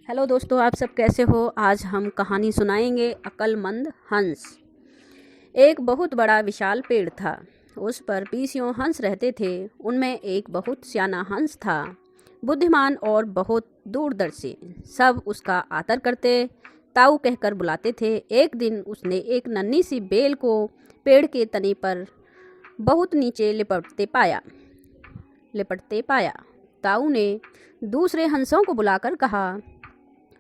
Hello दोस्तों, आप सब कैसे हो। आज हम कहानी सुनाएंगे अक्लमंद हंस। एक बहुत बड़ा विशाल पेड़ था। उस पर 20 हंस रहते थे। उनमें एक बहुत सियाना हंस था, बुद्धिमान और बहुत दूरदर्शी। सब उसका आदर करते, ताऊ कहकर बुलाते थे। एक दिन उसने एक नन्ही सी बेल को पेड़ के तने पर बहुत नीचे लिपटते पाया। ताऊ ने दूसरे हंसों को बुलाकर कहा,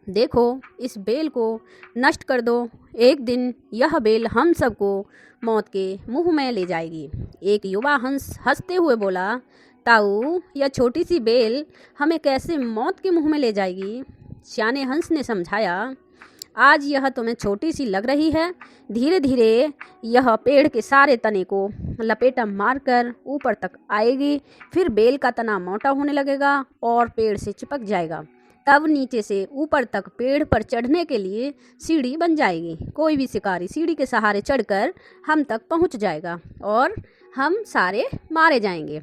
देखो, इस बेल को नष्ट कर दो। एक दिन यह बेल हम सबको मौत के मुंह में ले जाएगी। एक युवा हंस हंसते हुए बोला, ताऊ, यह छोटी सी बेल हमें कैसे मौत के मुंह में ले जाएगी। सियाने हंस ने समझाया, आज यह तुम्हें छोटी सी लग रही है, धीरे धीरे यह पेड़ के सारे तने को लपेटा मारकर ऊपर तक आएगी। फिर बेल का तना मोटा होने लगेगा और पेड़ से चिपक जाएगा। तब नीचे से ऊपर तक पेड़ पर चढ़ने के लिए सीढ़ी बन जाएगी। कोई भी शिकारी सीढ़ी के सहारे चढ़कर हम तक पहुंच जाएगा और हम सारे मारे जाएंगे।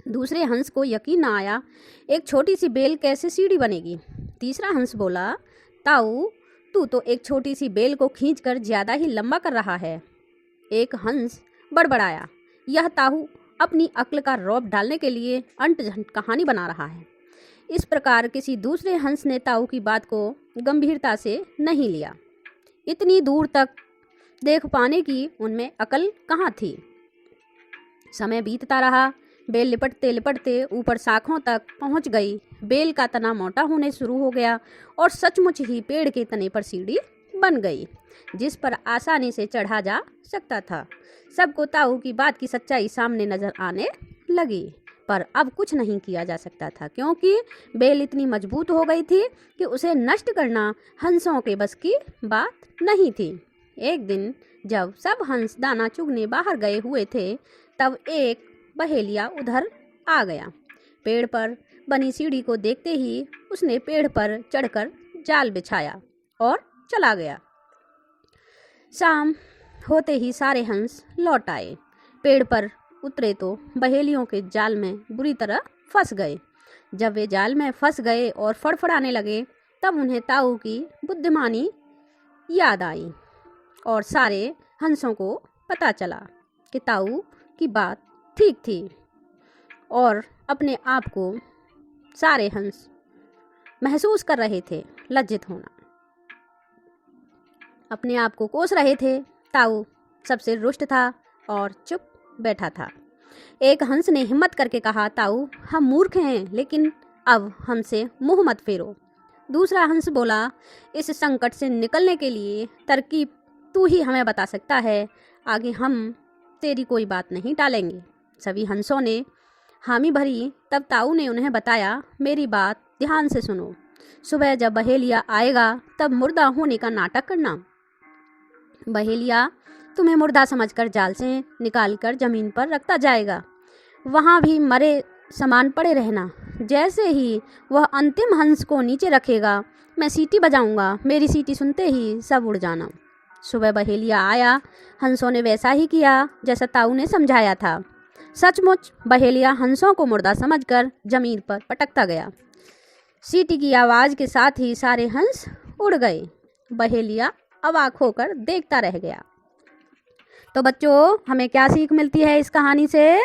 दूसरे हंस को यकीन न आया, एक छोटी सी बेल कैसे सीढ़ी बनेगी। तीसरा हंस बोला, ताऊ, तू तो एक छोटी सी बेल को खींचकर ज़्यादा ही लंबा कर रहा है। एक हंस बड़बड़ाया, यह ताऊ अपनी अक्ल का रौब डालने के लिए अंट-झंट कहानी बना रहा है। इस प्रकार किसी दूसरे हंस ने ताऊ की बात को गंभीरता से नहीं लिया। इतनी दूर तक देख पाने की उनमें अकल कहाँ थी। समय बीतता रहा। बेल लिपटते लिपटते ऊपर शाखों तक पहुँच गई। बेल का तना मोटा होने शुरू हो गया और सचमुच ही पेड़ के तने पर सीढ़ी बन गई, जिस पर आसानी से चढ़ा जा सकता था। सबको ताऊ की बात की सच्चाई सामने नजर आने लगी, पर अब कुछ नहीं किया जा सकता था, क्योंकि बेल इतनी मजबूत हो गई थी कि उसे नष्ट करना हंसों के बस की बात नहीं थी। एक दिन जब सब हंस दाना चुगने बाहर गए हुए थे, तब एक बहेलिया उधर आ गया। पेड़ पर बनी सीढ़ी को देखते ही उसने पेड़ पर चढ़कर जाल बिछाया और चला गया। शाम होते ही सारे हंस लौट आए। पेड़ पर उतरे तो बहेलियों के जाल में बुरी तरह फंस गए। जब वे जाल में फंस गए और फड़फड़ाने लगे, तब उन्हें ताऊ की बुद्धिमानी याद आई और सारे हंसों को पता चला कि ताऊ की बात ठीक थी। और अपने आप को सारे हंस महसूस कर रहे थे लज्जित होना, अपने आप को कोस रहे थे। ताऊ सबसे रुष्ट था और चुप बैठा था। एक हंस ने हिम्मत करके कहा, ताऊ, हम मूर्ख हैं, लेकिन अब हमसे मुंह मत फेरो। दूसरा हंस बोला, इस संकट से निकलने के लिए तरकीब तू ही हमें बता सकता है। आगे हम तेरी कोई बात नहीं टालेंगे। सभी हंसों ने हामी भरी। तब ताऊ ने उन्हें बताया, मेरी बात ध्यान से सुनो। सुबह जब बहेलिया आएगा, तब मुर्दा होने का नाटक करना। बहेलिया तुम्हें मुर्दा समझकर जाल से निकालकर जमीन पर रखता जाएगा। वहाँ भी मरे समान पड़े रहना। जैसे ही वह अंतिम हंस को नीचे रखेगा, मैं सीटी बजाऊंगा। मेरी सीटी सुनते ही सब उड़ जाना। सुबह बहेलिया आया। हंसों ने वैसा ही किया जैसा ताऊ ने समझाया था। सचमुच बहेलिया हंसों को मुर्दा समझकर जमीन पर पटकता गया। सीटी की आवाज़ के साथ ही सारे हंस उड़ गए। बहेलिया अवाक होकर देखता रह गया। तो बच्चों, हमें क्या सीख मिलती है इस कहानी से?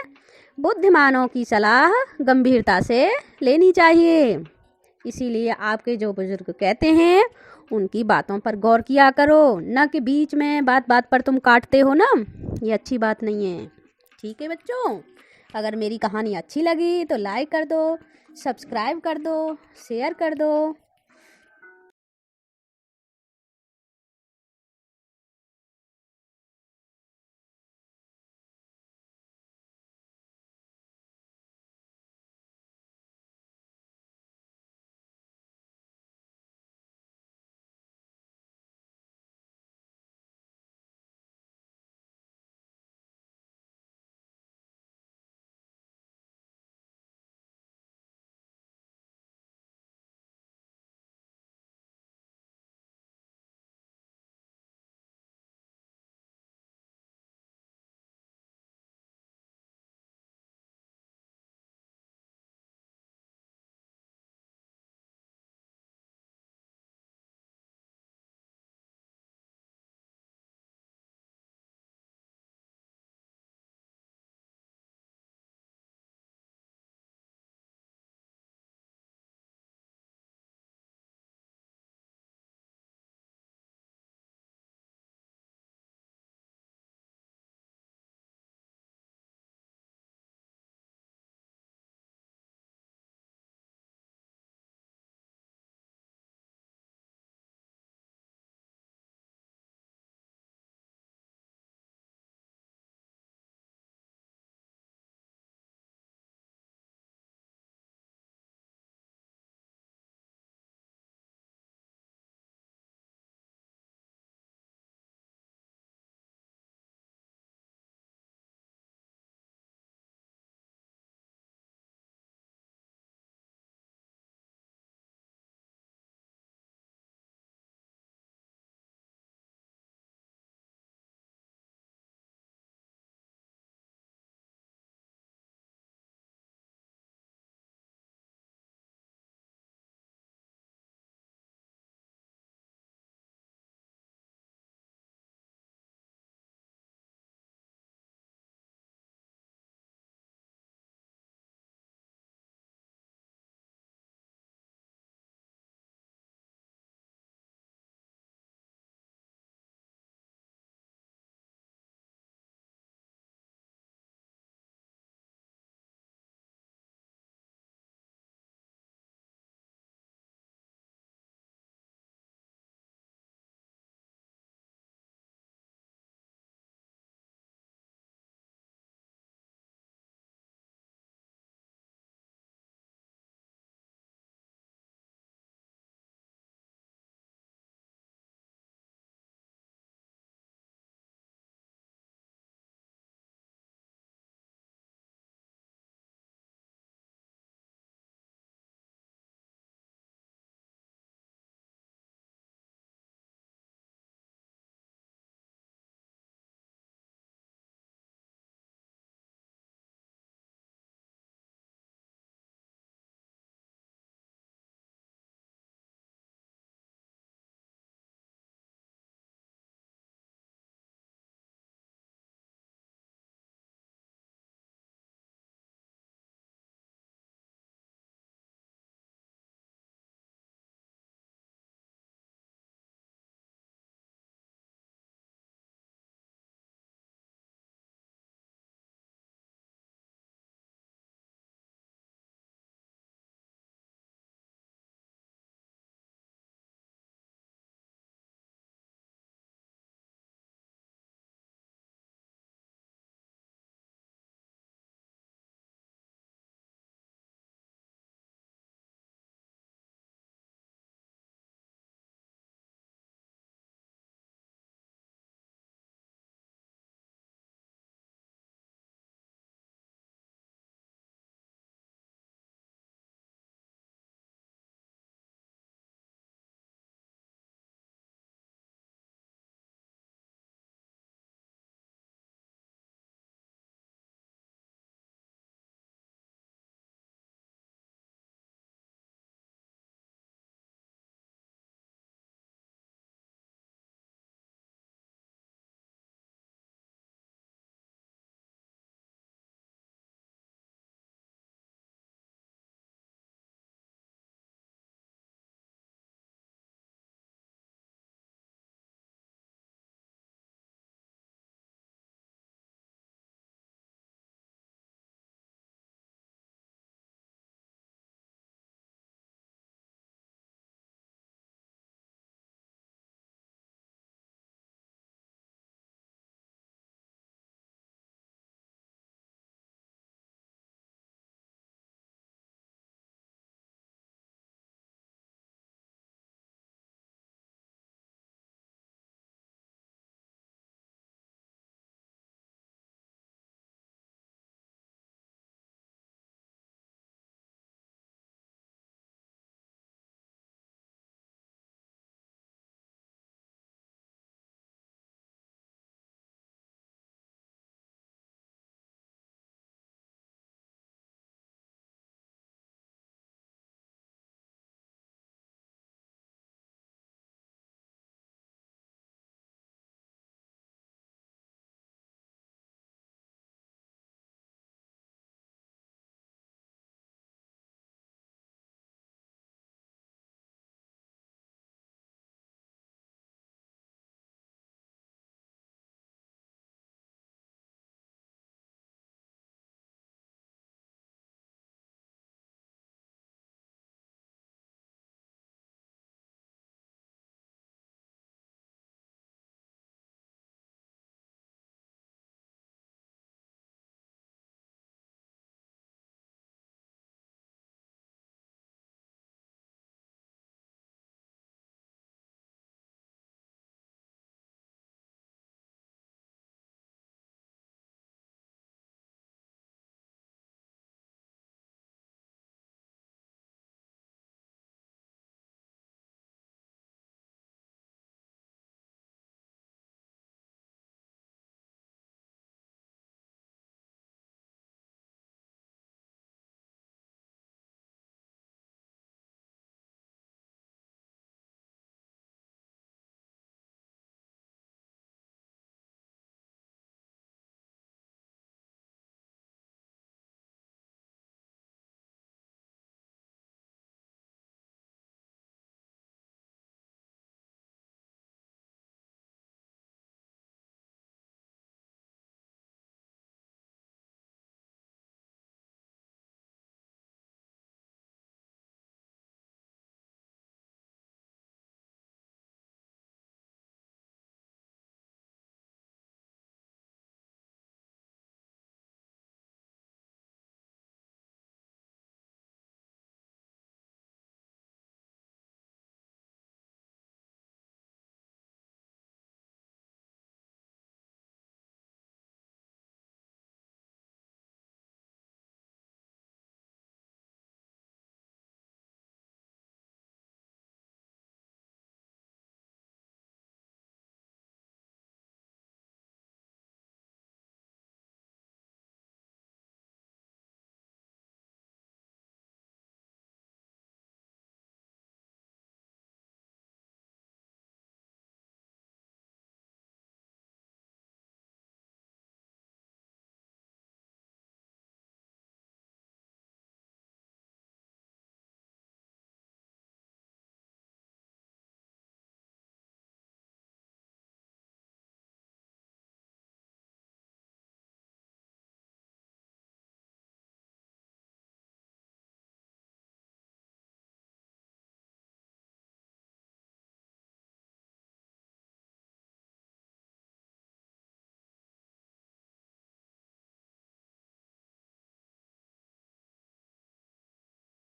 बुद्धिमानों की सलाह गंभीरता से लेनी चाहिए। इसीलिए आपके जो बुजुर्ग कहते हैं, उनकी बातों पर गौर किया करो, न कि बीच में बात बात पर तुम काटते हो ना। ये अच्छी बात नहीं है। ठीक है बच्चों, अगर मेरी कहानी अच्छी लगी तो लाइक कर दो, सब्सक्राइब कर दो, शेयर कर दो।